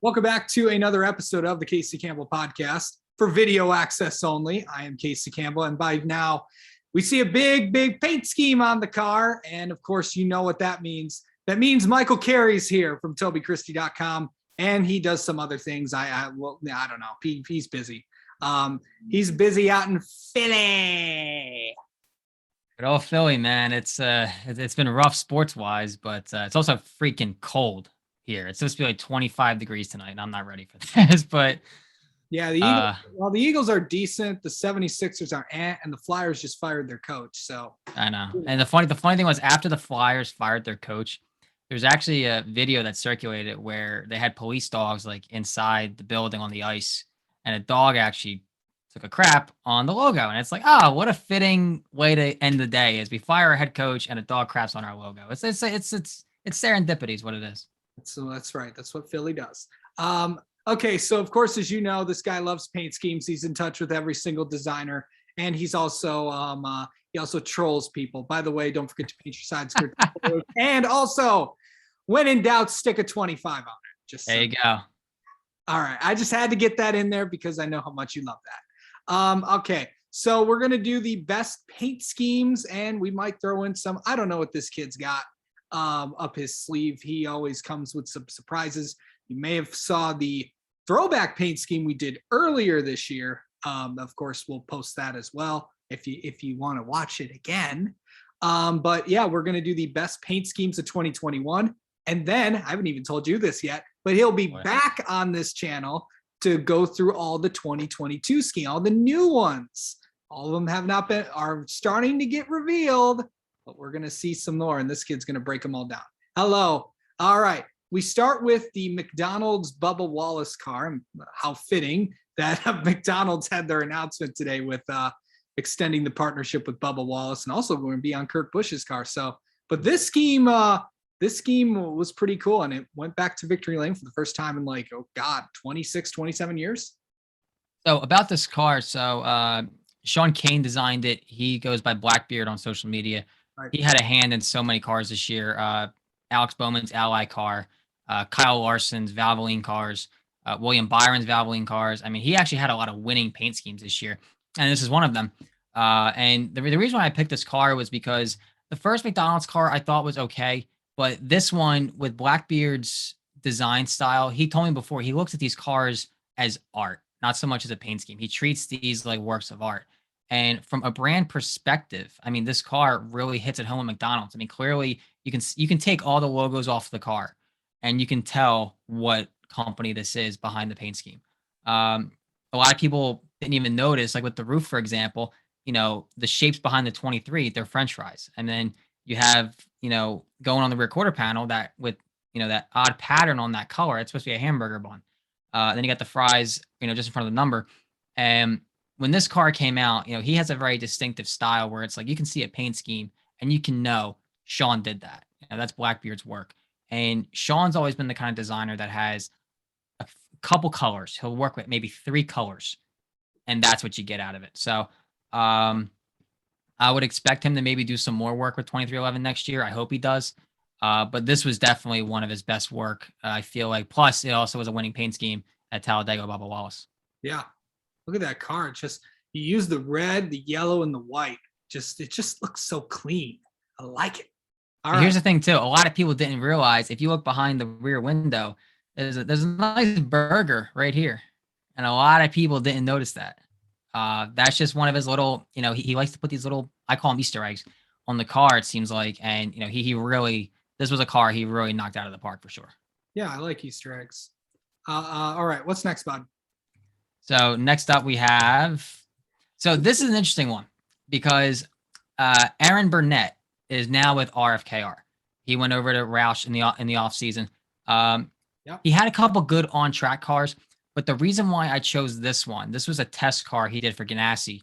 Welcome back to another episode of the Casey Campbell podcast for video access only. I am Casey Campbell, and by now we see a big paint scheme on the car. And of course, you know what that means. That means Michael Carey's here from TobyChristie.com, and he does some other things. I don't know. He's busy. He's busy out in Philly. Good old Philly, man. It's been rough sports wise, but it's also freaking cold here. It's supposed to be like 25 degrees tonight, and I'm not ready for this. But yeah, the Eagles are decent. The 76ers are and the Flyers just fired their coach. So I know. And the funny thing was, after the Flyers fired their coach, there's actually a video that circulated where they had police dogs like inside the building on the ice, and a dog actually took a crap on the logo. And it's like, oh, what a fitting way to end the day is we fire a head coach and a dog craps on our logo. It's serendipity is what it is. So that's right. That's what Philly does. Okay, so of course, as you know, this guy loves paint schemes. He's in touch with every single designer, and he's also he also trolls people. By the way, don't forget to paint your side skirt. And also, when in doubt, stick a 25 on it. Just there you go. All right, I just had to get that in there because I know how much you love that. Okay, so we're gonna do the best paint schemes, and we might throw in some. I don't know what this kid's got up his sleeve. He always comes with some surprises. You may have saw the throwback paint scheme we did earlier this year. Of course, we'll post that as well if you want to watch it again. But yeah, we're going to do the best paint schemes of 2021. And then, I haven't even told you this yet, but he'll be back on this channel to go through all the 2022 scheme, all the new ones. All of them are starting to get revealed, but we're going to see some more, and this kid's going to break them all down. Hello. All right. We start with the McDonald's Bubba Wallace car. How fitting that McDonald's had their announcement today with extending the partnership with Bubba Wallace, and also going to be on Kurt Busch's car. So, but this scheme was pretty cool, and it went back to victory lane for the first time in 26, 27 years. So about this car, Sean Kane designed it. He goes by Blackbeard on social media. Right. He had a hand in so many cars this year. Alex Bowman's Ally car, Kyle Larson's Valvoline cars, William Byron's Valvoline cars. I mean, he actually had a lot of winning paint schemes this year, and this is one of them. And the reason why I picked this car was because the first McDonald's car I thought was okay, but this one with Blackbeard's design style, he told me before, he looks at these cars as art, not so much as a paint scheme. He treats these like works of art. And from a brand perspective, I mean, this car really hits it home at McDonald's. I mean, clearly you can take all the logos off the car and you can tell what company this is behind the paint scheme. A lot of people didn't even notice, like with the roof, for example, the shapes behind the 23, they're French fries. And then you have, going on the rear quarter panel that with, that odd pattern on that color, it's supposed to be a hamburger bun. Then you got the fries, just in front of the number. And when this car came out, he has a very distinctive style where it's like you can see a paint scheme and you can know Sean did that. That's Blackbeard's work. And Sean's always been the kind of designer that has a couple colors. He'll work with maybe 3 colors, and that's what you get out of it. So I would expect him to maybe do some more work with 2311 next year. I hope he does. But this was definitely one of his best work, I feel like. Plus, it also was a winning paint scheme at Talladega, Bubba Wallace. Yeah. Look at that car. You use the red, the yellow, and the white. It just looks so clean. I like it. All right. Here's the thing too. A lot of people didn't realize, if you look behind the rear window, there's a nice burger right here. And a lot of people didn't notice that. That's just one of his little, he likes to put these little, I call them Easter eggs, on the car, it seems like. And, he really, this was a car he really knocked out of the park for sure. Yeah, I like Easter eggs. All right. What's next, bud? So next up we have, this is an interesting one because Aaron Burnett is now with RFKR. He went over to Roush in the off season. He had a couple good on track cars, but the reason why I chose this one, this was a test car he did for Ganassi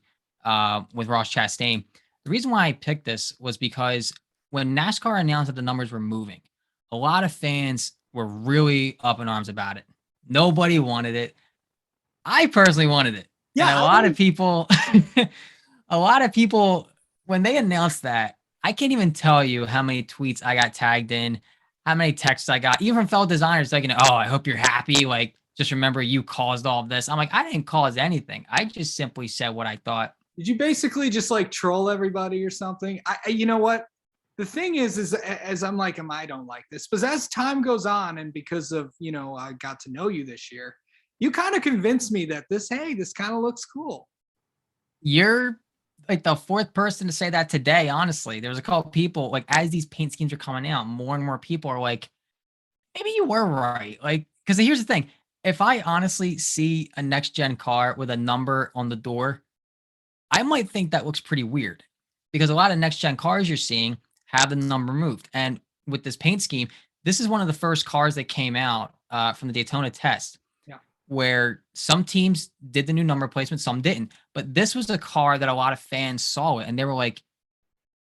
with Ross Chastain. The reason why I picked this was because when NASCAR announced that the numbers were moving, a lot of fans were really up in arms about it. Nobody wanted it. I personally wanted it. Yeah. And a lot of people, when they announced that, I can't even tell you how many tweets I got tagged in, how many texts I got, even from fellow designers, like, oh, I hope you're happy. Like, just remember you caused all of this. I'm like, I didn't cause anything. I just simply said what I thought. Did you basically just like troll everybody or something? You know what? The thing is as I'm like, I don't like this, but as time goes on, and because of, I got to know you this year, you kind of convinced me that this kind of looks cool. You're like the fourth person to say that today. Honestly, there's a couple people, like, as these paint schemes are coming out, more and more people are like, maybe you were right. Like, because here's the thing. If I honestly see a next gen car with a number on the door, I might think that looks pretty weird, because a lot of next gen cars you're seeing have the number moved. And with this paint scheme, this is one of the first cars that came out from the Daytona test, where some teams did the new number placement, some didn't. But this was a car that a lot of fans saw it and they were like,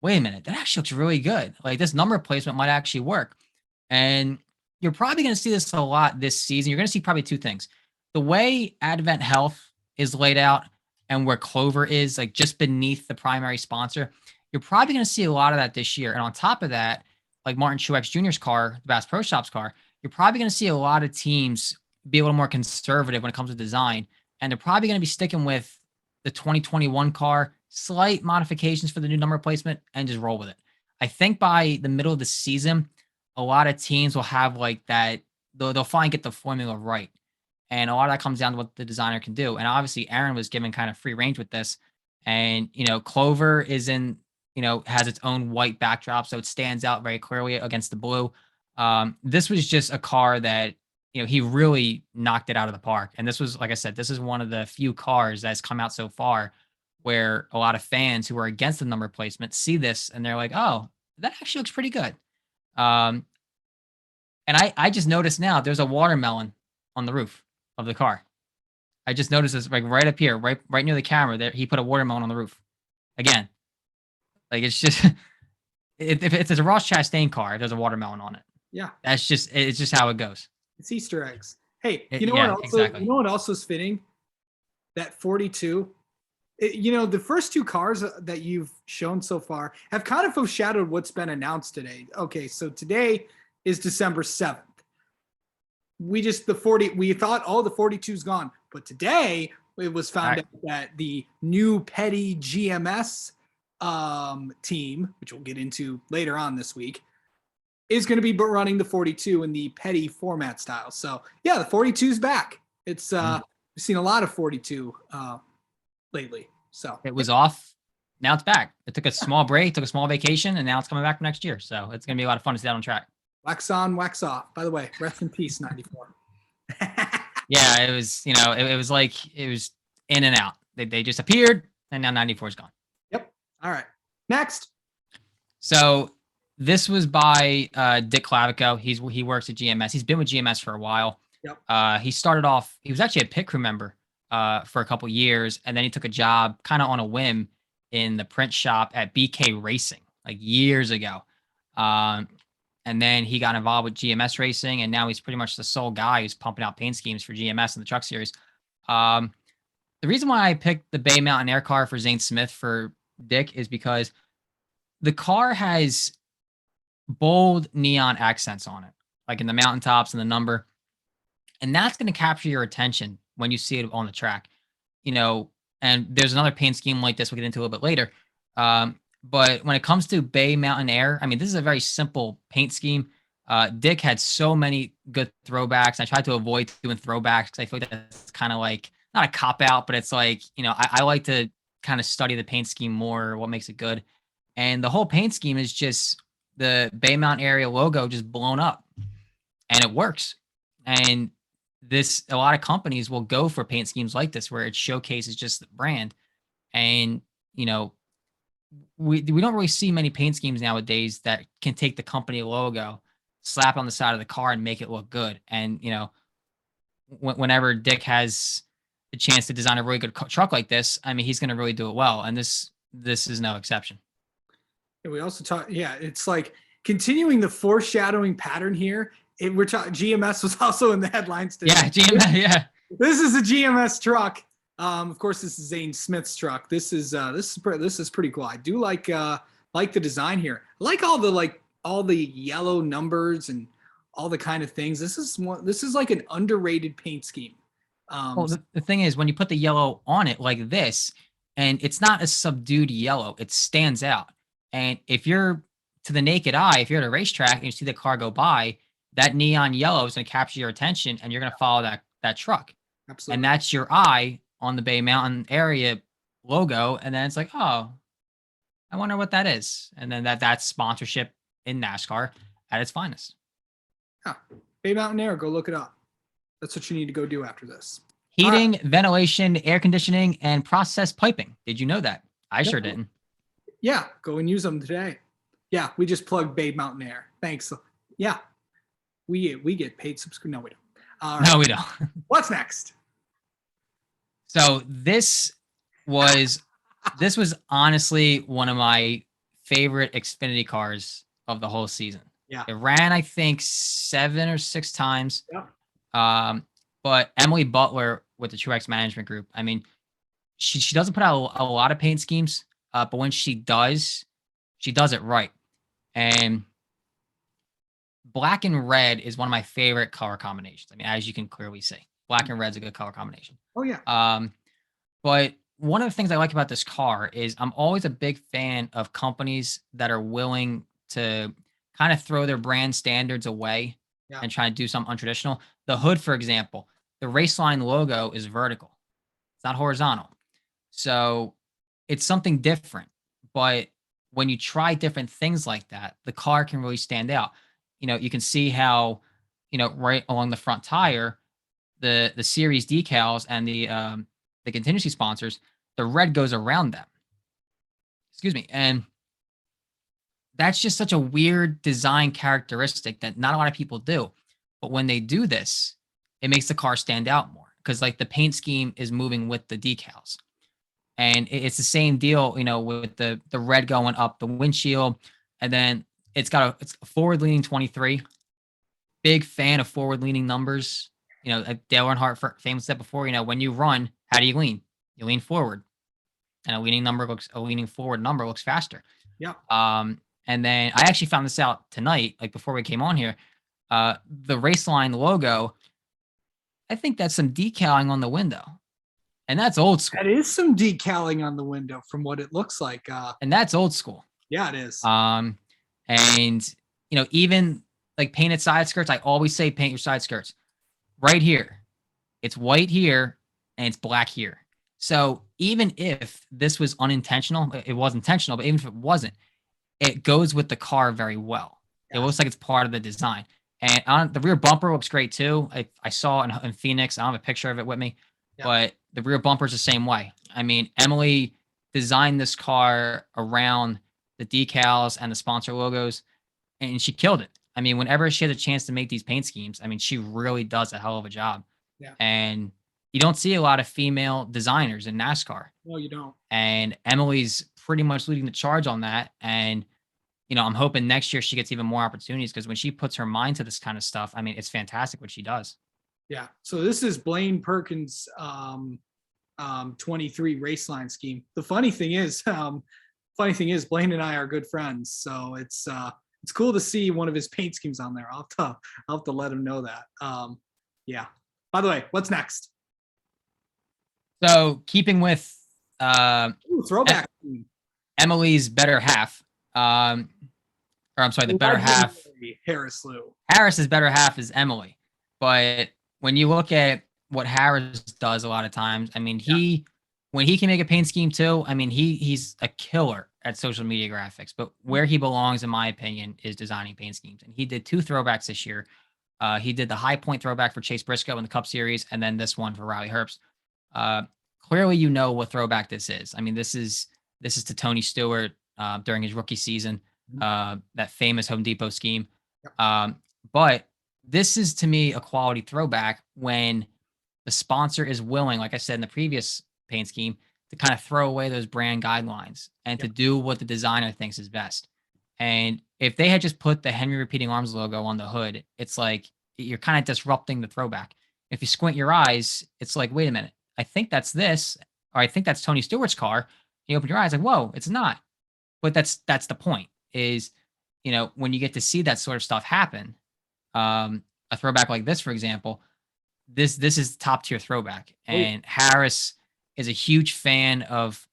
wait a minute, that actually looks really good. Like, this number placement might actually work. And you're probably going to see this a lot this season. You're going to see probably two things. The way Advent Health is laid out and where Clover is, like, just beneath the primary sponsor, you're probably going to see a lot of that this year. And on top of that, like Martin Truex Jr.'s car, the Bass Pro Shops car, you're probably going to see a lot of teams be a little more conservative when it comes to design. And they're probably going to be sticking with the 2021 car, slight modifications for the new number placement, and just roll with it. I think by the middle of the season, a lot of teams will have like that. They'll finally get the formula right. And a lot of that comes down to what the designer can do. And obviously Aaron was given kind of free range with this. And, Clover is in, has its own white backdrop, so it stands out very clearly against the blue. This was just a car that, he really knocked it out of the park. And this was, like I said, this is one of the few cars that's come out so far where a lot of fans who are against the number placement see this and they're like, oh, that actually looks pretty good. And I just noticed now there's a watermelon on the roof of the car. I just noticed this, like, right up here, right near the camera there. He put a watermelon on the roof again. Like, it's just, if it's a Ross Chastain car, there's a watermelon on it. Yeah. It's just how it goes. It's Easter eggs. Hey, exactly. You know what else was fitting? That 42. The first two cars that you've shown so far have kind of foreshadowed what's been announced today. Okay, so today is December 7th. We thought, oh, the 42's gone. But today it was found out that the new Petty GMS team, which we'll get into later on this week, is going to be running the 42 in the Petty format style. So yeah, the 42 is back. It's we've seen a lot of 42 lately. So it was off. Now it's back. It took a small break, took a small vacation, and now it's coming back next year. So it's going to be a lot of fun to see that on track. Wax on, wax off. By the way, rest in peace, 94. Yeah, it was, it was like, it was in and out. They just appeared, and now 94 is gone. Yep. All right. Next. So this was by Dick Clavico. He works at GMS. He's been with GMS for a while. Yep. He started off, he was actually a pit crew member for a couple years, and then he took a job kind of on a whim in the print shop at BK Racing, like years ago. And then he got involved with GMS Racing, and now he's pretty much the sole guy who's pumping out paint schemes for GMS in the truck series. The reason why I picked the Bay Mountain Air car for Zane Smith for Dick is because the car has bold neon accents on it, like in the mountaintops and the number. And that's going to capture your attention when you see it on the track, and there's another paint scheme like this we'll get into a little bit later. But when it comes to Bay Mountain Air, I mean, this is a very simple paint scheme. Dick had so many good throwbacks. I tried to avoid doing throwbacks because I feel like that's kind of like, not a cop out, but it's like, I like to kind of study the paint scheme more, what makes it good. And the whole paint scheme is just the Bay Mountain area logo just blown up, and it works. And a lot of companies will go for paint schemes like this, where it showcases just the brand. And, we don't really see many paint schemes nowadays that can take the company logo, slap on the side of the car, and make it look good. And, whenever Dick has a chance to design a really good truck like this, I mean, he's going to really do it well. And this is no exception. And we also talk, it's like continuing the foreshadowing pattern here. We're talking GMS was also in the headlines today. Yeah, GMS. Yeah, this is a GMS truck. Of course, this is Zane Smith's truck. This is pretty cool. I do like the design here. I like all the yellow numbers, and all the kind of things. This is like an underrated paint scheme. Well, the thing is, when you put the yellow on it like this, and it's not a subdued yellow, it stands out. And if you're to the naked eye, if you're at a racetrack and you see the car go by, that neon yellow is going to capture your attention, and you're going to follow that truck. Absolutely. And that's your eye on the Bay Mountain area logo, and then it's like, oh, I wonder what that is. And then that's sponsorship in NASCAR at its finest. Yeah. Bay Mountain Air, go look it up. That's what you need to go do after this. Heating, ventilation, air conditioning, and process piping. Did you know that? I sure didn't. Yeah, go and use them today. Yeah, we just plugged Bay Mountain Air. Thanks. Yeah, we get paid subscription. No, we don't. No, we don't. What's next? So this was honestly one of my favorite Xfinity cars of the whole season. Yeah. It ran, I think, 7 or 6 times. Yeah. But Emily Butler with the Truex Management Group, I mean, she doesn't put out a lot of paint schemes, but when she does it right. And black and red is one of my favorite color combinations. I mean, as you can clearly see, black and red's a good color combination. Oh yeah. But one of the things I like about this car is I'm always a big fan of companies that are willing to kind of throw their brand standards away and try to do something untraditional. The hood, for example, the Raceline logo is vertical. It's not horizontal. So it's something different. But when you try different things like that, the car can really stand out. You can see how, right along the front tire, the series decals and the contingency sponsors, the red goes around them. Excuse me. And that's just such a weird design characteristic that not a lot of people do. But when they do this, it makes the car stand out more because like the paint scheme is moving with the decals. And it's the same deal, with the red going up the windshield. And then it's a forward-leaning 23. Big fan of forward-leaning numbers. Dale Earnhardt famously said before, when you run, how do you lean? You lean forward. And a leaning forward number looks faster. Yeah. And then I actually found this out tonight, like before we came on here. The Raceline logo, I think that's some decaling on the window. And that's old school. That is some decaling on the window from what it looks like. And that's old school. Yeah, it is. And even like painted side skirts, I always say paint your side skirts. Right here, it's white here and it's black here. So even if this was unintentional, it was intentional, but even if it wasn't, it goes with the car very well. Yeah. It looks like it's part of the design. And the rear bumper looks great too. I saw it in Phoenix. I don't have a picture of it with me, but the rear bumper is the same way. I mean, Emily designed this car around the decals and the sponsor logos, and she killed it. I mean, whenever she has a chance to make these paint schemes, I mean, she really does a hell of a job. Yeah. And you don't see a lot of female designers in NASCAR. No, you don't. And Emily's pretty much leading the charge on that. And, I'm hoping next year she gets even more opportunities because when she puts her mind to this kind of stuff, I mean, it's fantastic what she does. Yeah. So this is Blaine Perkins' 23 Raceline scheme. The funny thing is, Blaine and I are good friends. So it's cool to see one of his paint schemes on there. I'll have to let him know that. Yeah. By the way, what's next? So keeping with throwback. Emily's better half. The better half. Harris's better half is Emily. But when you look at what Harris does a lot of times, I mean, when he can make a paint scheme too, I mean, he's a killer at social media graphics. But where he belongs, in my opinion, is designing paint schemes. And he did 2 throwbacks this year. He did the High Point throwback for Chase Briscoe in the Cup Series, and then this one for Riley Herbst. Clearly, you know what throwback this is. I mean, this is to Tony Stewart during his rookie season, that famous Home Depot scheme. But this is, to me, a quality throwback when the sponsor is willing, like I said in the previous paint scheme, to kind of throw away those brand guidelines and to do what the designer thinks is best. And if they had just put the Henry Repeating Arms logo on the hood, it's like you're kind of disrupting the throwback. If you squint your eyes, it's like, wait a minute, I think that's this, or I think that's Tony Stewart's car. You open your eyes, like, whoa, it's not. But that's the point is, when you get to see that sort of stuff happen, a throwback like this, for example, this is top tier throwback. Oh, yeah. And Harris is a huge fan of,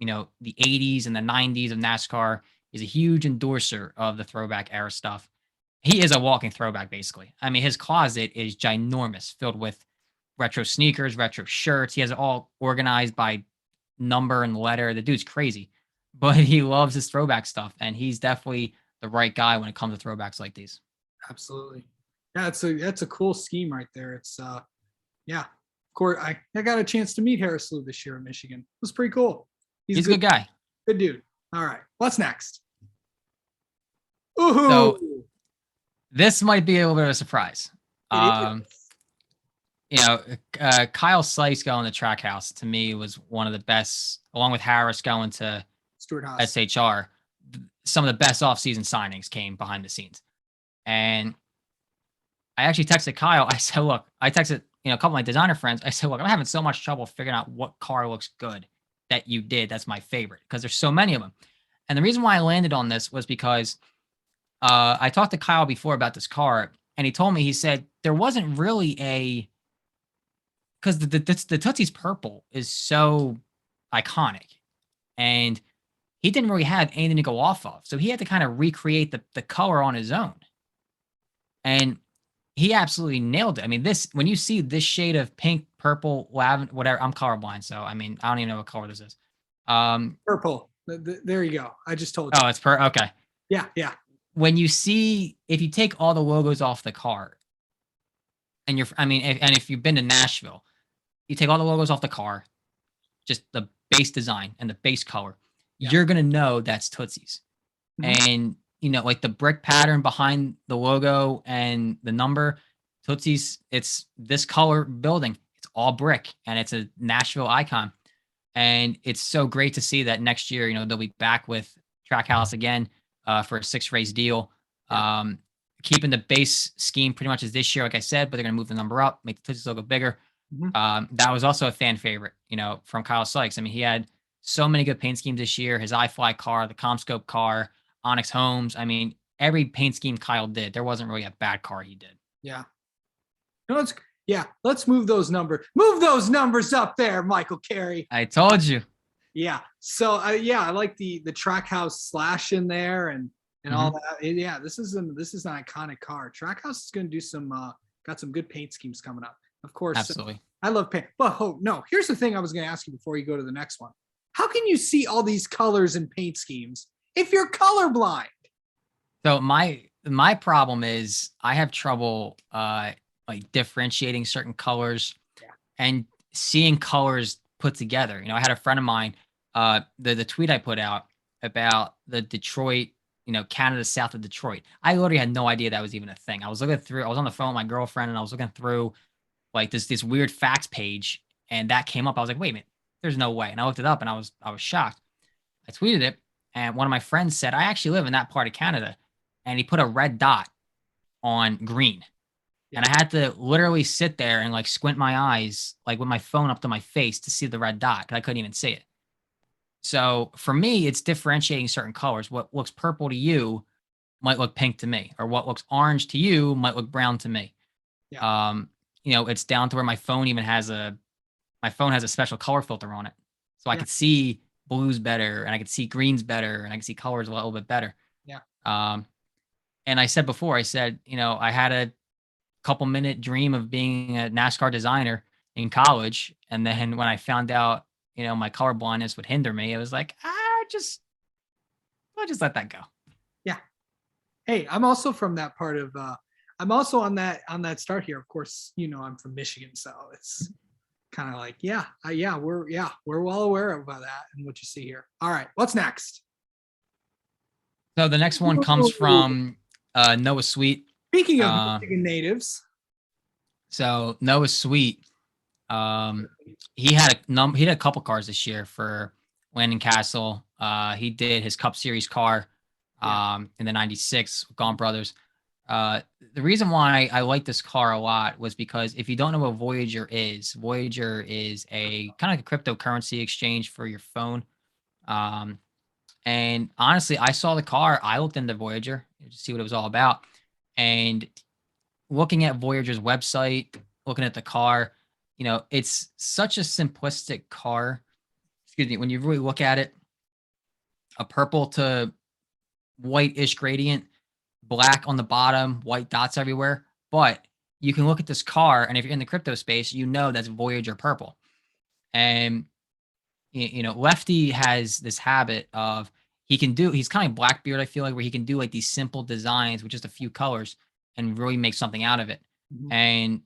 the 80s and the 90s of NASCAR. He's a huge endorser of the throwback era stuff. He is a walking throwback, basically. I mean, his closet is ginormous, filled with retro sneakers, retro shirts. He has it all organized by number and letter. The dude's crazy, but he loves his throwback stuff, and he's definitely the right guy when it comes to throwbacks like these. Absolutely. Yeah, that's a cool scheme right there. It's yeah. Of course, I got a chance to meet Harris Lou this year in Michigan. It was pretty cool. He's a good guy. Good dude. All right. What's next? So Ooh. this might be a little bit of a surprise. It is. Kyle Sykes going to Trackhouse to me was one of the best, along with Harris going to Stuart Haas. SHR. Some of the best offseason signings came behind the scenes. And I actually texted Kyle. I said, look, I texted, a couple of my designer friends. I said, look, I'm having so much trouble figuring out what car looks good that you did. That's my favorite because there's so many of them. And the reason why I landed on this was because I talked to Kyle before about this car, and he told me, he said, there wasn't really because the Tootsie's purple is so iconic, and he didn't really have anything to go off of. So he had to kind of recreate the color on his own. And he absolutely nailed it. I mean, when you see this shade of pink, purple, lavender, whatever, I'm colorblind. So, I mean, I don't even know what color this is. Purple. There you go. I just told you. Oh, it's okay. Yeah. Yeah. When you see, if you take all the logos off the car, and if you've been to Nashville, you take all the logos off the car, just the base design and the base color, you're going to know that's Tootsie's. Mm-hmm. And, like the brick pattern behind the logo and the number, Tootsie's, it's this color building. It's all brick, and it's a Nashville icon. And it's so great to see that next year, they'll be back with Trackhouse again for a 6-race deal. Yeah. Keeping the base scheme pretty much as this year, like I said, but they're going to move the number up, make the Tootsie's logo bigger. Mm-hmm. That was also a fan favorite, from Kyle Sykes. I mean, he had so many good paint schemes this year. His iFly car, the Comscope car, Onyx Homes. I mean, every paint scheme Kyle did, there wasn't really a bad car he did. Yeah. No, let's move those numbers. Move those numbers up there, Michael Carey. I told you. Yeah. So I like the Trackhouse slash in there and all that. Yeah, this is an iconic car. Trackhouse is going to do got some good paint schemes coming up. Of course. Absolutely. I love paint. But no, here's the thing I was going to ask you before you go to the next one. How can you see all these colors and paint schemes if you're colorblind? So my problem is I have trouble like differentiating certain colors and seeing colors put together. I had a friend of mine, the tweet I put out about the Detroit, Canada south of Detroit. I literally had no idea that was even a thing. I was on the phone with my girlfriend, and I was looking through like this weird facts page, and that came up. I was like, wait a minute, there's no way. And I looked it up, and I was shocked. I tweeted it, and one of my friends said, I actually live in that part of Canada, and he put a red dot on green. And I had to literally sit there and like squint my eyes, like with my phone up to my face to see the red dot, because I couldn't even see it. So for me, it's differentiating certain colors. What looks purple to you might look pink to me, or what looks orange to you might look brown to me. Yeah. It's down to where my phone has a special color filter on it. So I could see blues better, and I could see greens better, and I could see colors a little bit better. Yeah. And I said before, I had a couple minute dream of being a NASCAR designer in college. And then when I found out, my color blindness would hinder me, it was like, I'll just let that go. Yeah. Hey, I'm also from that part of, I'm also on that start here. Of course, I'm from Michigan, so it's kind of like, we're well aware of that and what you see here. All right. What's next? So the next one comes from Noah Sweet. Speaking of Michigan natives. So Noah Sweet, he had a couple cars this year for Landon Castle. He did his Cup Series car in the 96 Gaunt Brothers. The reason why I like this car a lot was because if you don't know what Voyager is a kind of like a cryptocurrency exchange for your phone. And honestly, I saw the car. I looked into Voyager to see what it was all about. And looking at Voyager's website, looking at the car, it's such a simplistic car. Excuse me. When you really look at it, a purple to white-ish gradient, black on the bottom, white dots everywhere. But you can look at this car, and if you're in the crypto space, that's Voyager purple. And Lefty has this habit of he's kind of Blackbeard, I feel like, where he can do like these simple designs with just a few colors and really make something out of it. Mhm. And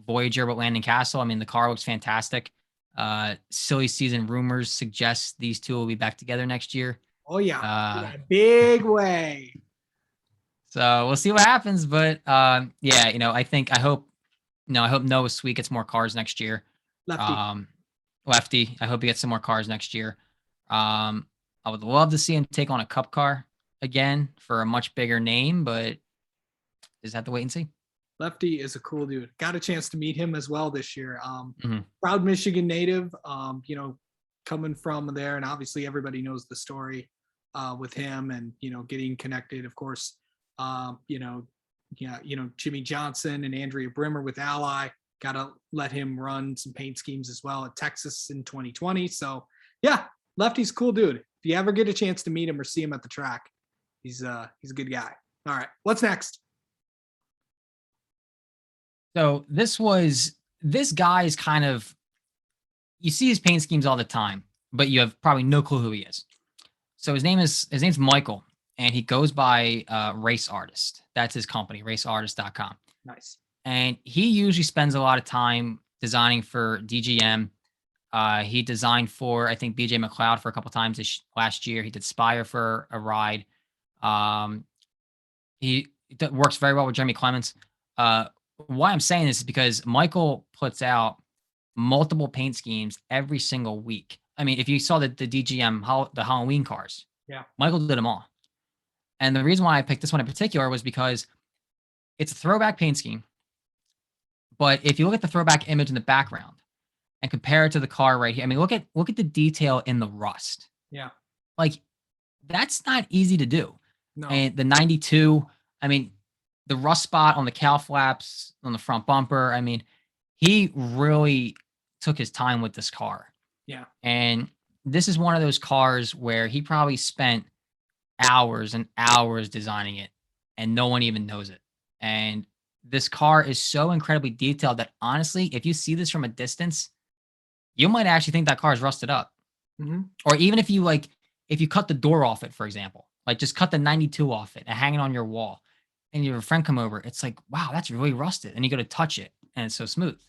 Voyager with Landing Castle, I mean, the car looks fantastic. Silly season rumors suggest these two will be back together next year. Oh yeah, Uh, big way. So we'll see what happens. But yeah, I hope Noah Sweet gets more cars next year. Lefty. Lefty, I hope he gets some more cars next year. I would love to see him take on a cup car again for a much bigger name, but just have to wait and see. Lefty is a cool dude. Got a chance to meet him as well this year. Mhm. Proud Michigan native, coming from there, and obviously everybody knows the story with him and getting connected, of course. Jimmy Johnson and Andrea Brimmer with Ally. Got to let him run some paint schemes as well at Texas in 2020. So yeah, Lefty's a cool dude. If you ever get a chance to meet him or see him at the track, he's a good guy. All right, what's next? So this guy is kind of, you see his paint schemes all the time, but you have probably no clue who he is. So his name's Michael, and he goes by Race Artist. That's his company, raceartist.com. Nice. And he usually spends a lot of time designing for DGM. He designed for, I think, BJ McLeod for a couple times last year. He did Spire for a ride. He works very well with Jeremy Clements. Why I'm saying this is because Michael puts out multiple paint schemes every single week. I mean, if you saw the DGM, the Halloween cars, yeah, Michael did them all. And the reason why I picked this one in particular was because it's a throwback paint scheme. But if you look at the throwback image in the background and compare it to the car right here, I mean, look at the detail in the rust. Yeah. Like, that's not easy to do. No. And the 92, I mean, the rust spot on the cowl flaps, on the front bumper, I mean, he really took his time with this car. Yeah. And this is one of those cars where he probably spent hours and hours designing it, and no one even knows it. And this car is so incredibly detailed that honestly, if you see this from a distance, you might actually think that car is rusted up. Mm-hmm. Or even if you cut the door off it, for example, like just cut the 92 off it and hang it on your wall, and you have a friend come over, it's like, wow, that's really rusted. And you go to touch it and it's so smooth.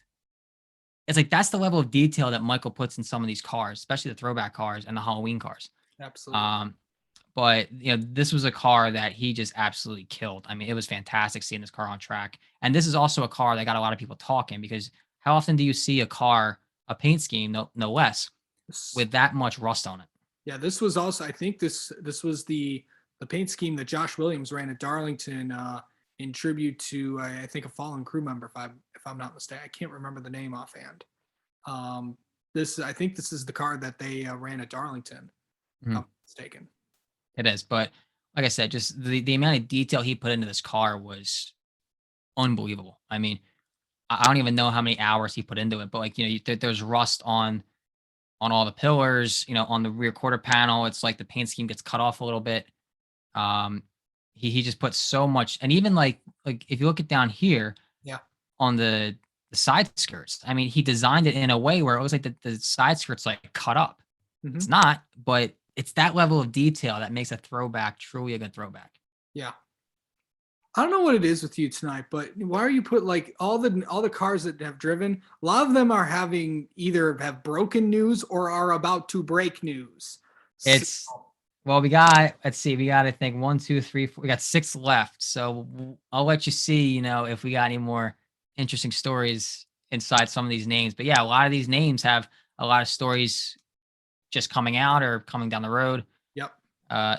It's like, that's the level of detail that Michael puts in some of these cars, especially the throwback cars and the Halloween cars. Absolutely. But this was a car that he just absolutely killed. I mean, it was fantastic seeing this car on track. And this is also a car that got a lot of people talking, because how often do you see a paint scheme, no less, with that much rust on it? Yeah, this was also, I think this was the paint scheme that Josh Williams ran at Darlington in tribute to I think a fallen crew member, if I'm not mistaken. I can't remember the name offhand. I think this is the car that they ran at Darlington. If I'm not mistaken. It is, but like I said, just the amount of detail he put into this car was unbelievable. I mean, I don't even know how many hours he put into it, but like, there's rust on all the pillars, on the rear quarter panel. It's like the paint scheme gets cut off a little bit. He just put so much, and even like if you look at down here, yeah, on the side skirts, I mean, he designed it in a way where it was like the side skirts like cut up. Mm-hmm. It's not, but it's that level of detail that makes a throwback truly a good throwback. Yeah. I don't know what it is with you tonight, but why are you put like all the cars that have driven? A lot of them are either have broken news or are about to break news. Well, we got to think 1, 2, 3, 4. We got 6 left. So I'll let you see, if we got any more interesting stories inside some of these names. But yeah, a lot of these names have a lot of stories just coming out or coming down the road. Yep.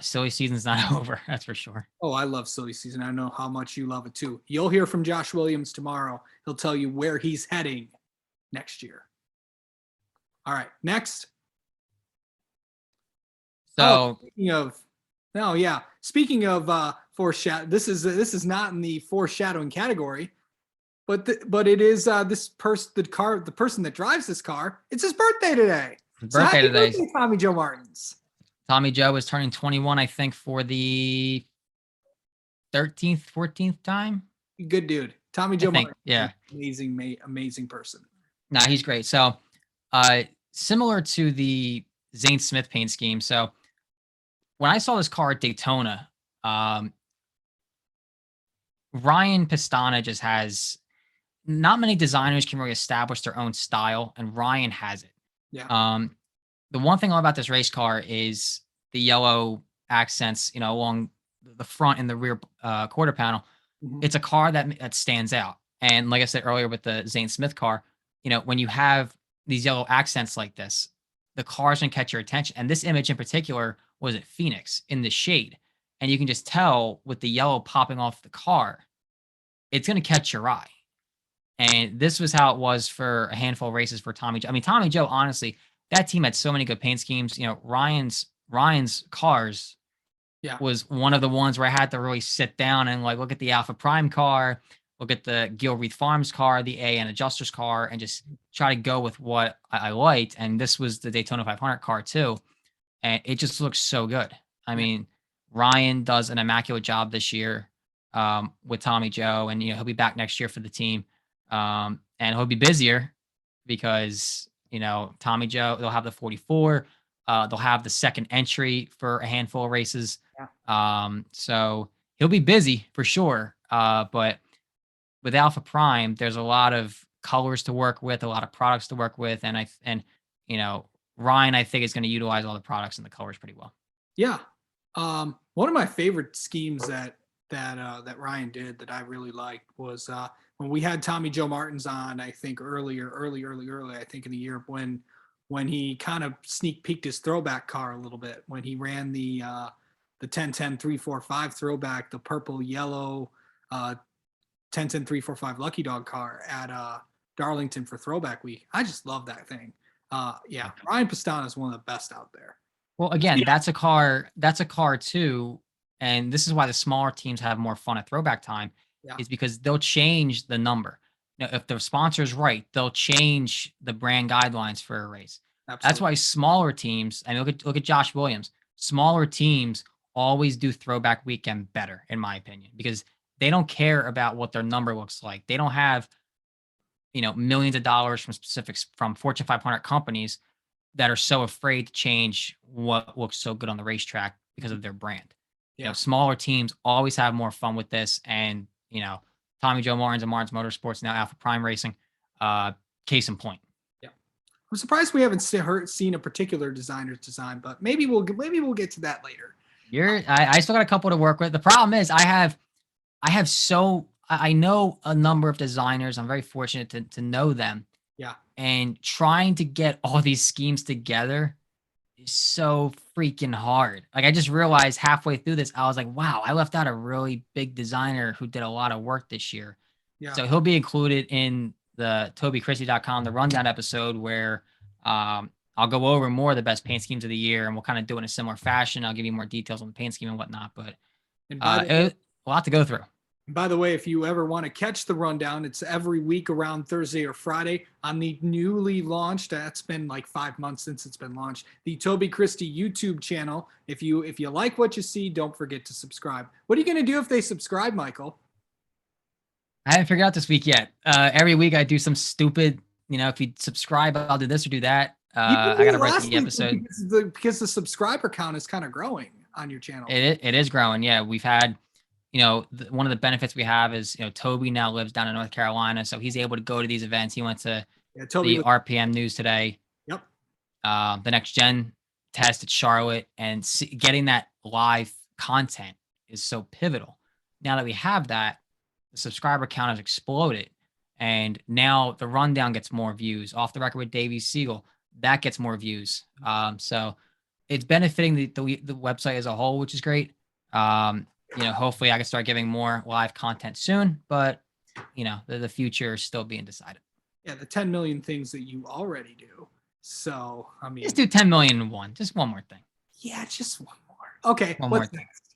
Silly season's not over, that's for sure. Oh, I love silly season. I know how much you love it too. You'll hear from Josh Williams tomorrow. He'll tell you where he's heading next year. All right, next. So speaking of foreshadow, this is not in the foreshadowing category, but it is the person that drives this car. It's his birthday today. His So birthday happy today. birthday, Tommy Joe Martins. Tommy Joe is turning 21, I think, for the 13th, 14th time. Good dude. Tommy Joe Martins. Yeah. Amazing person. Nah, he's great. So, similar to the Zane Smith paint scheme. So, when I saw this car at Daytona, Ryan Pistana just has not many designers can really establish their own style, and Ryan has it. Yeah. The one thing about this race car is the yellow accents, along the front and the rear quarter panel. Mhm. It's a car that stands out. And like I said earlier with the Zane Smith car, when you have these yellow accents like this, the car's gonna catch your attention. And this image in particular was at Phoenix in the shade. And you can just tell with the yellow popping off the car, it's gonna catch your eye. And this was how it was for a handful of races for Tommy Joe. I mean, Tommy Joe, honestly, that team had so many good paint schemes. Ryan's cars Yeah. was one of the ones where I had to really sit down and look at the Alpha Prime car, look at the Gilreath Farms car, the AN Adjusters car, and just try to go with what I liked. And this was the Daytona 500 car too, and it just looks so good. I mean, Ryan does an immaculate job this year with Tommy Joe, and he'll be back next year for the team, and he'll be busier because Tommy Joe, they'll have the 44. They'll have the second entry for a handful of races. Yeah. So he'll be busy for sure. But with Alpha Prime, there's a lot of colors to work with, a lot of products to work with. And Ryan, I think, is going to utilize all the products and the colors pretty well. Yeah. One of my favorite schemes that Ryan did that I really liked was when we had Tommy Joe Martins on, I think early, I think in the year when he kind of sneak peeked his throwback car a little bit, when he ran the 1010 345 throwback, the purple yellow 1010 345 Lucky Dog car at Darlington for throwback week. I just love that thing. Yeah, Ryan Pistana is one of the best out there. Well, again, that's a car too. And this is why the smaller teams have more fun at throwback time, is because they'll change the number. If the sponsor's right, they'll change the brand guidelines for a race. Absolutely. That's why smaller teams, I mean, look at Josh Williams. Smaller teams always do throwback weekend better, in my opinion, because they don't care about what their number looks like. They don't have, millions of dollars from Fortune 500 companies that are so afraid to change what looks so good on the racetrack because of their brand. Smaller teams always have more fun with this. And, Tommy Joe Martins and Martins Motorsports, now Alpha Prime Racing, case in point. Yeah. I'm surprised we haven't seen a particular designer's design, but maybe we'll get to that later. I still got a couple to work with. The problem is I know a number of designers. I'm very fortunate to know them. Yeah. And trying to get all these schemes together is so freaking hard. I just realized halfway through this, I was like, wow, I left out a really big designer who did a lot of work this year. Yeah. So he'll be included in the TobyChristie.com, the rundown episode where I'll go over more of the best paint schemes of the year, and we'll kind of do it in a similar fashion. I'll give you more details on the paint scheme and whatnot, but a lot to go through. By the way, if you ever want to catch the rundown, it's every week around Thursday or Friday on the newly launched, that's been like 5 months since it's been launched, the Toby Christie YouTube channel. If you like what you see, don't forget to subscribe. What are you going to do if they subscribe, Michael? I haven't figured out this week yet. Every week I do some stupid, if you subscribe, I'll do this or do that. I got to write the episode. Because the subscriber count is kind of growing on your channel. It is growing. Yeah, we've had... one of the benefits we have is, Toby now lives down in North Carolina, so he's able to go to these events. He went to the RPM News today. Yep. The Next Gen test at Charlotte, and getting that live content is so pivotal. Now that we have that, the subscriber count has exploded, and now the rundown gets more views. Off the Record with Davey Siegel, that gets more views. So it's benefiting the website as a whole, which is great. Hopefully I can start giving more live content soon, but the future is still being decided. Yeah, the 10 million things that you already do. So, I mean, just do 10 million and one. Just one more thing. Yeah, just one more. Okay, what's next?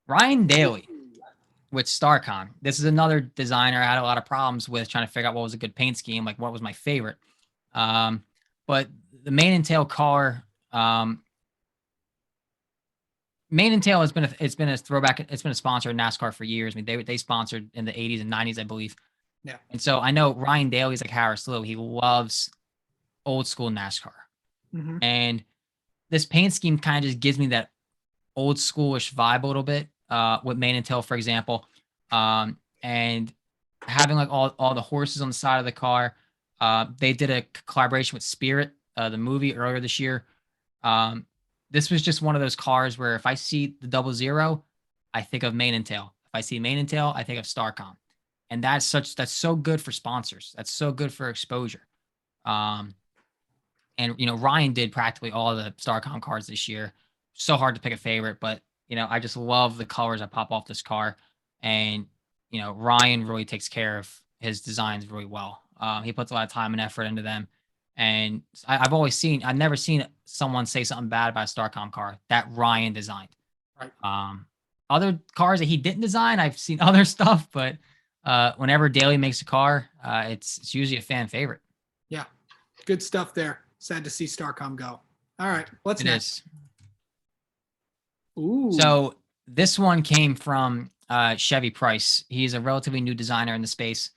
Ryan Daly. with Starcom. This is another designer I had a lot of problems with trying to figure out what was a good paint scheme, like what was my favorite. But the mane and tail car, mane and tail it's been a throwback. It's been a sponsor of NASCAR for years. I mean, they sponsored in the 80s and 90s, I believe. Yeah. And so I know Ryan Daly's like Harris Lou. He loves old school NASCAR. Mm-hmm. And this paint scheme kind of just gives me that old schoolish vibe a little bit, with mane and tail, for example. And having like all the horses on the side of the car. They did a collaboration with Spirit, the movie earlier this year. This was just one of those cars where if I see the 00, I think of mane and tail. If I see mane and tail, I think of Starcom. And that's so good for sponsors. That's so good for exposure. And Ryan did practically all the Starcom cars this year. So hard to pick a favorite, but I just love the colors that pop off this car. And Ryan really takes care of his designs really well. He puts a lot of time and effort into them. And I've never seen someone say something bad about a Starcom car that Ryan designed. Right. Other cars that he didn't design, I've seen other stuff, but whenever Daly makes a car, it's usually a fan favorite. Yeah, good stuff there. Sad to see Starcom go. All right, what's It next? is. Ooh. So this one came from Chevy Price. He's a relatively new designer in the space.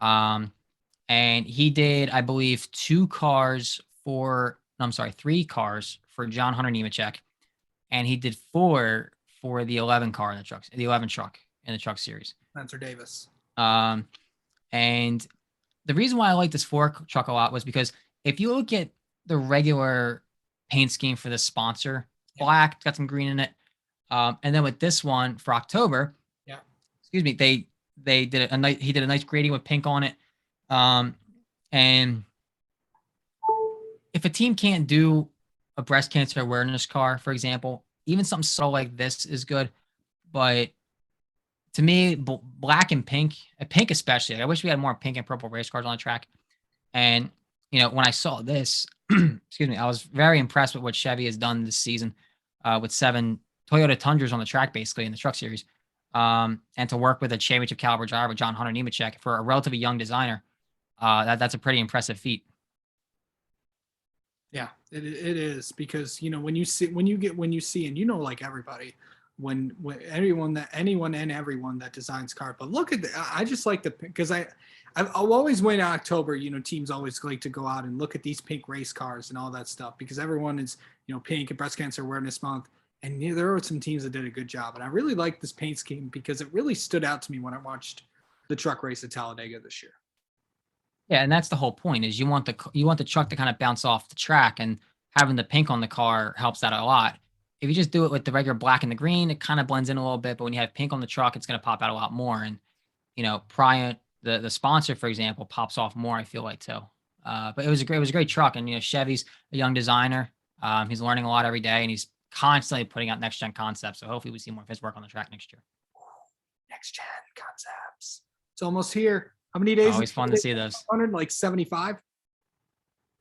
And he did, I believe, 3 cars for John Hunter Nemechek. And he did 4 for the 11 car in the 11 truck in the truck series. Spencer Davis. And the reason why I like this 4 truck a lot was because if you look at the regular paint scheme for this sponsor, black, it's got some green in it. And then with this one for October, they did he did a nice grading with pink on it. And if a team can't do a breast cancer awareness car, for example, even something subtle like this is good. But to me, black and pink especially, I wish we had more pink and purple race cars on the track. And, when I saw this, excuse me, I was very impressed with what Chevy has done this season, with 7 Toyota Tundras on the track, basically in the truck series. And to work with a championship caliber driver, John Hunter Nemechek, for a relatively young designer, that's a pretty impressive feat. Yeah, it is, because when you see, and like everybody, when anyone and everyone that designs car, but look at I just like because I've always went in October, teams always like to go out and look at these pink race cars and all that stuff, because everyone is pink and breast cancer awareness month. And there were some teams that did a good job. And I really like this paint scheme because it really stood out to me when I watched the truck race at Talladega this year. Yeah, and that's the whole point, is you want the truck to kind of bounce off the track, and having the pink on the car helps that a lot. If you just do it with the regular black and the green, it kind of blends in a little bit, but when you have pink on the truck, it's going to pop out a lot more. And Priant, the sponsor, for example, pops off more, I feel like, too. But it was a great truck, and Chevy's a young designer. He's learning a lot every day, and he's constantly putting out next gen concepts. So hopefully we see more of his work on the track next year. Next gen concepts. It's almost here. How many days? Always fun to see those. 100, like 75.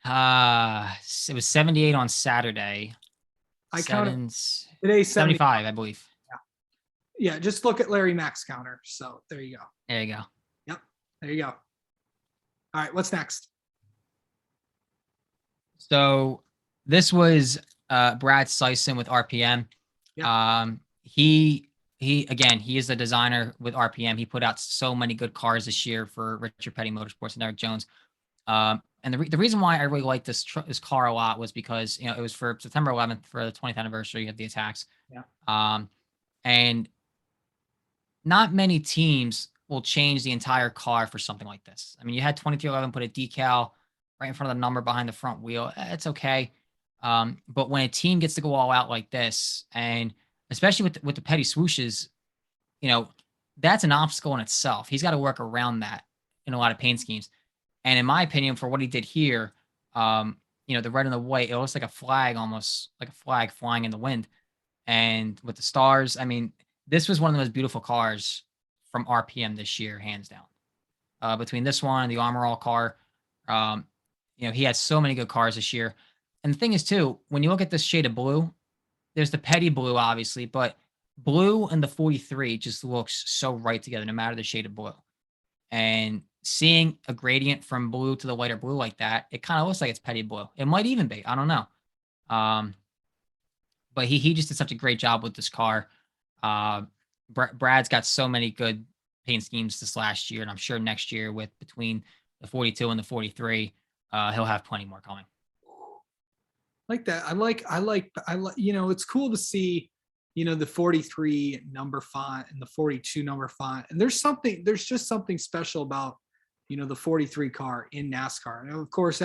It was 78 on Saturday. I counted today's 75, I believe. Yeah. Just look at Larry Mack's counter. So there you go. There you go. Yep. There you go. All right. What's next? So this was Brad Sison with RPM. Yeah. He is a designer with RPM. He put out so many good cars this year for Richard Petty Motorsports and Eric Jones. And the reason why I really liked this car a lot was because it was for September 11th, for the 20th anniversary of the attacks. Yeah. And not many teams will change the entire car for something like this. I mean, you had 2311 put a decal right in front of the number behind the front wheel. It's okay. But when a team gets to go all out like this, and especially with the Petty swooshes, that's an obstacle in itself. He's got to work around that in a lot of paint schemes. And in my opinion, for what he did here, the red and the white, it looks like a flag, almost like a flag flying in the wind. And with the stars, I mean, this was one of the most beautiful cars from RPM this year, hands down. Between this one and the Armor All car, he had so many good cars this year. And the thing is, too, when you look at this shade of blue, there's the Petty blue, obviously, but blue and the 43 just looks so right together, no matter the shade of blue. And seeing a gradient from blue to the lighter blue like that, it kind of looks like it's petty blue. It might even be. I don't know. Um, but he just did such a great job with this car. Uh, Brad's got so many good paint schemes this last year, and I'm sure next year with between the 42 and the 43, he'll have plenty more coming. Like that. It's cool to see, the 43 number font and the 42 number font. And there's just something special about, the 43 car in NASCAR. And of course,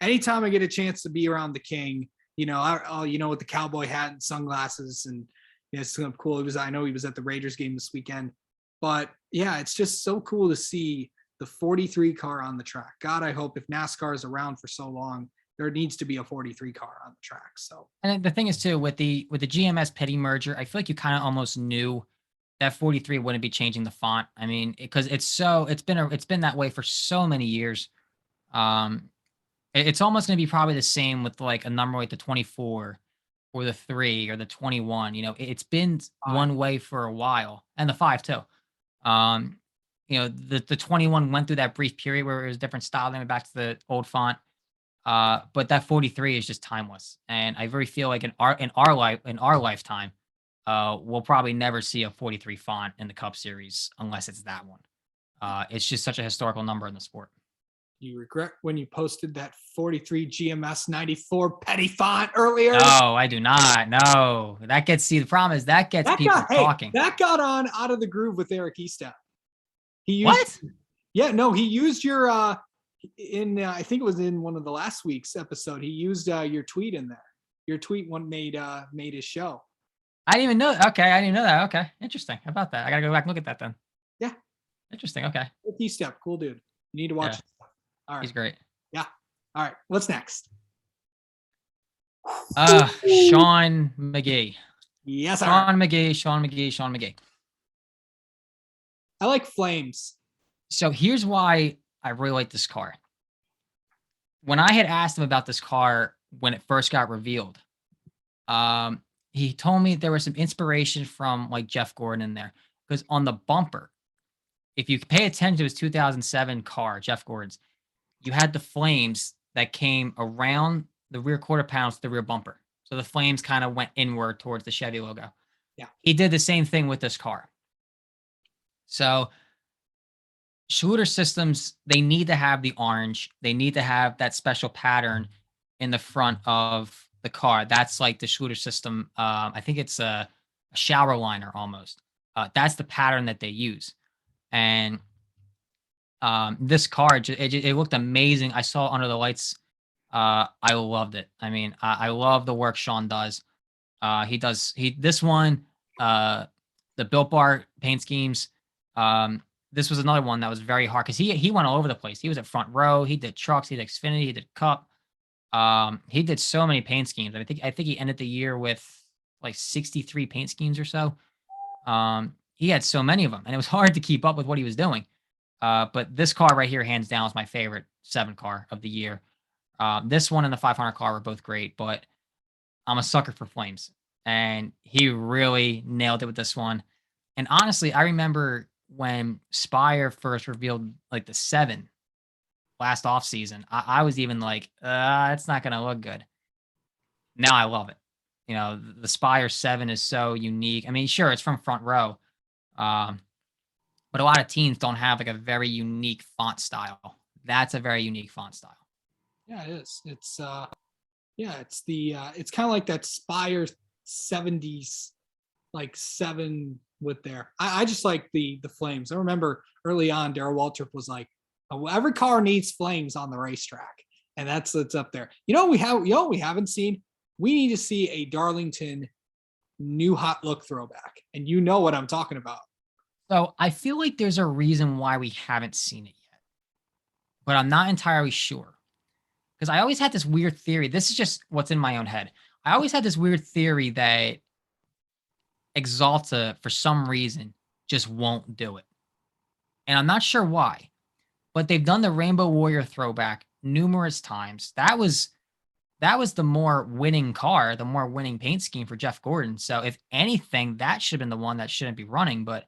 anytime I get a chance to be around the King, I'll with the cowboy hat and sunglasses, and it's kind of cool. I know he was at the Raiders game this weekend, but yeah, it's just so cool to see the 43 car on the track. God, I hope if NASCAR is around for so long, there needs to be a 43 car on the track. So, and the thing is too, with the GMS Petty merger, I feel like you kind of almost knew that 43 wouldn't be changing the font. I mean, because it's been that way for so many years. It's almost going to be probably the same with like a number like the 24 or the 3 or the 21. It's been one way for a while, and the 5 too. The 21 went through that brief period where it was a different style, then went back to the old font. But that 43 is just timeless, and I very feel like in our lifetime, we'll probably never see a 43 font in the Cup Series unless it's that one. It's just such a historical number in the sport. You regret when you posted that 43 GMS 94 petty font earlier? No, I do not. No, the problem is that gets people talking. That got on out of the groove with Eric Estep. What? Yeah, no, he used your I think it was in one of the last week's episode. He used your tweet in there. Your tweet made his show. I didn't even know. Okay, I didn't even know that. Okay, interesting. How about that? I gotta go back and look at that then. Yeah, interesting. Okay, Estep, cool dude. You need to watch. Yeah. All right, he's great. Yeah. All right, what's next? Sean Mcgee. Yes, sir. Sean Mcgee. I like flames. So here's why I really like this car. When I had asked him about this car when it first got revealed, he told me there was some inspiration from like Jeff Gordon in there, because on the bumper, if you pay attention to his 2007 car, Jeff Gordon's, you had the flames that came around the rear quarter panels to the rear bumper. So the flames kind of went inward towards the Chevy logo. Yeah. He did the same thing with this car. So Schluter systems, they need to have the orange. They need to have that special pattern in the front of the car. That's like the Schluter system. I think it's a shower liner almost. That's the pattern that they use. And this car, it looked amazing. I saw it under the lights. I loved it. I mean, I love the work Sean does. This one, the Built Bar paint schemes. This was another one that was very hard because he went all over the place. He was at front row. He did trucks. He did Xfinity. He did Cup. He did so many paint schemes. I think he ended the year with like 63 paint schemes or so. He had so many of them, and it was hard to keep up with what he was doing. But this car right here, hands down, is my favorite 7 car of the year. This one and the 500 car were both great, but I'm a sucker for flames, and he really nailed it with this one. And honestly, I remember when Spire first revealed like the 7 last off season, I was even like, it's not going to look good. Now I love it. The Spire 7 is so unique. I mean, sure, it's from front row. But a lot of teams don't have like a very unique font style. That's a very unique font style. Yeah, it is. It's it's kind of like that Spire 70s, like 7 with there. I just like the flames. I remember early on, Darrell Waltrip was like, oh, every car needs flames on the racetrack. And that's up there. We haven't seen? We need to see a Darlington new hot look throwback. And you know what I'm talking about. So I feel like there's a reason why we haven't seen it yet, but I'm not entirely sure. Because I always had this weird theory. This is just what's in my own head. I always had this weird theory that Exalta, for some reason, just won't do it. And I'm not sure why, but they've done the Rainbow Warrior throwback numerous times. That was that was the more winning car, the more winning paint scheme for Jeff Gordon. So if anything, that should have been the one that shouldn't be running. But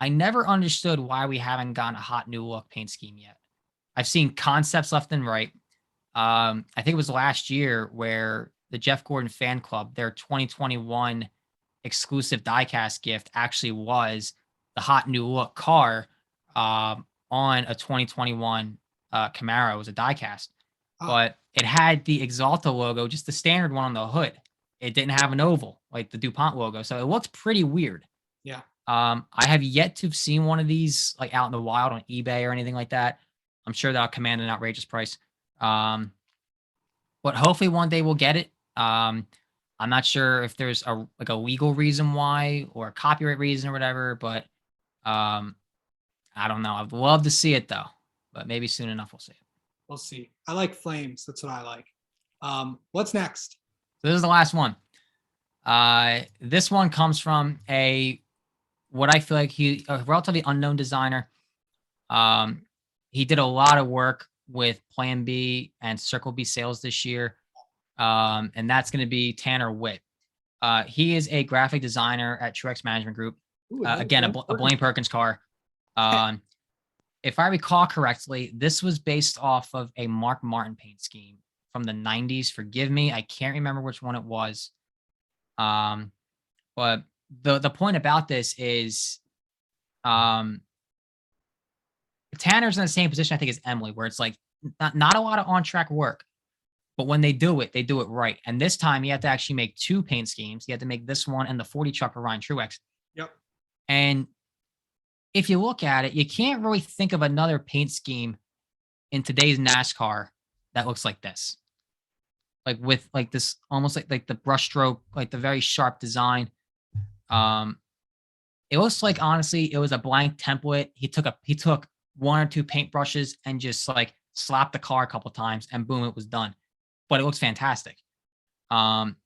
I never understood why we haven't gotten a hot new look paint scheme yet. I've seen concepts left and right. I think it was last year where the Jeff Gordon fan club, their 2021 exclusive diecast gift actually was the hot new look car on a 2021 Camaro. It was a diecast, Oh, but it had the Exalta logo, just the standard one on the hood. It didn't have an oval like the DuPont logo, so it looked pretty weird. yeah. I have yet to have seen one of these like out in the wild on eBay or anything like that. I'm sure that'll command an outrageous price. Um, but hopefully one day we'll get it. I'm not sure if there's a legal reason why or a copyright reason or whatever, but um, I don't know. I'd love to see it though, but maybe soon enough we'll see it. We'll see. I like flames. That's what I like. What's next? So this is the last one. This one comes from what I feel like a relatively unknown designer. He did a lot of work with Plan B and Circle B sales this year. And that's going to be Tanner Witt. He is a graphic designer at Truex Management Group. Ooh, Again, a Blaine Perkins car. If I recall correctly, this was based off of a Mark Martin paint scheme from the 90s. Forgive me, I can't remember which one it was. But the point about this is Tanner's in the same position, I think, as Emily, where it's like not a lot of on-track work. But when they do it right. And this time he had to actually make two paint schemes. He had to make this one and the 40 truck for Ryan Truex. Yep. And if you look at it, you can't really think of another paint scheme in today's NASCAR that looks like this. Like with like this almost like the brushstroke, like the very sharp design. It looks like honestly it was a blank template. He took one or two paint brushes and just like slapped the car a couple times and boom, it was done. But it looks fantastic. And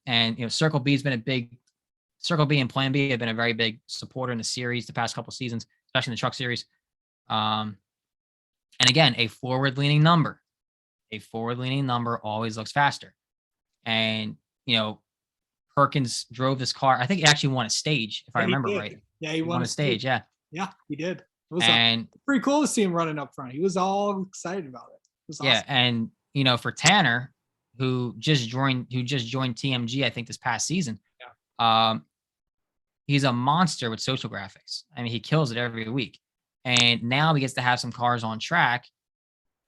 Circle B and Plan B have been a very big supporter in the series the past couple seasons, especially in the truck series. And again, a forward-leaning number. A forward-leaning number always looks faster. And Perkins drove this car. I think he actually won a stage, if I remember right. Yeah, he won a stage. Yeah. Yeah, he did. It was pretty cool to see him running up front. He was all excited about it. It was awesome. Yeah, and for Tanner, who just joined TMG, I think this past season. Yeah. He's a monster with social graphics. I mean, he kills it every week. And now he gets to have some cars on track,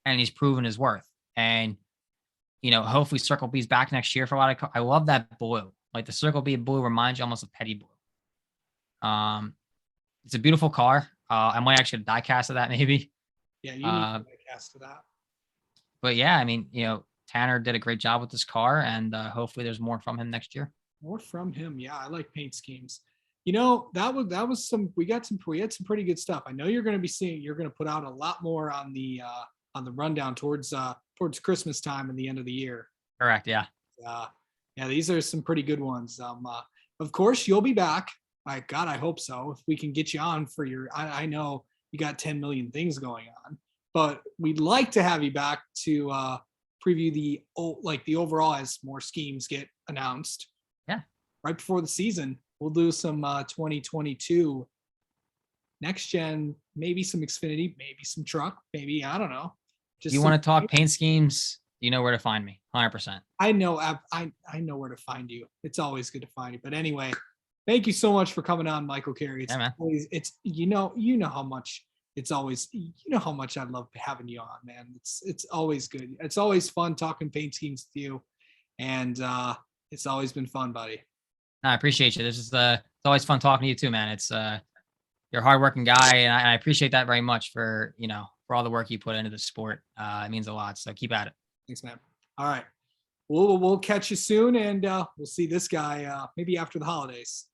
and he's proven his worth. And hopefully Circle B's back next year for a lot of cars. I love that blue. Like the Circle B blue reminds you almost of Petty blue. It's a beautiful car. I might actually die cast of that maybe. Yeah, you need to die cast of that. But yeah, I mean, Tanner did a great job with this car, and hopefully there's more from him next year. More from him. Yeah, I like paint schemes. That was some. We had some pretty good stuff. I know you're going to put out a lot more on the rundown towards Christmas time and the end of the year. Correct. Yeah. Yeah, these are some pretty good ones. Of course, you'll be back. God, I hope so. If we can get you on for I know you got 10 million things going on, but we'd like to have you back to preview the overall as more schemes get announced. Yeah. Right before the season, we'll do some 2022 next gen, maybe some Xfinity, maybe some truck, maybe, I don't know. Just you want to talk paint schemes? You know where to find me. 100%. I know where to find you. It's always good to find you. But anyway, thank you so much for coming on, Michael Carey. It's you know how much I love having you on, man. It's always good. It's always fun talking paint schemes with you, and it's always been fun, buddy. I appreciate you. It's always fun talking to you too, man. It's you're a hardworking guy, and I appreciate that very much for all the work you put into the sport. It means a lot. So keep at it. Thanks, man. All right. We'll catch you soon, and we'll see this guy maybe after the holidays.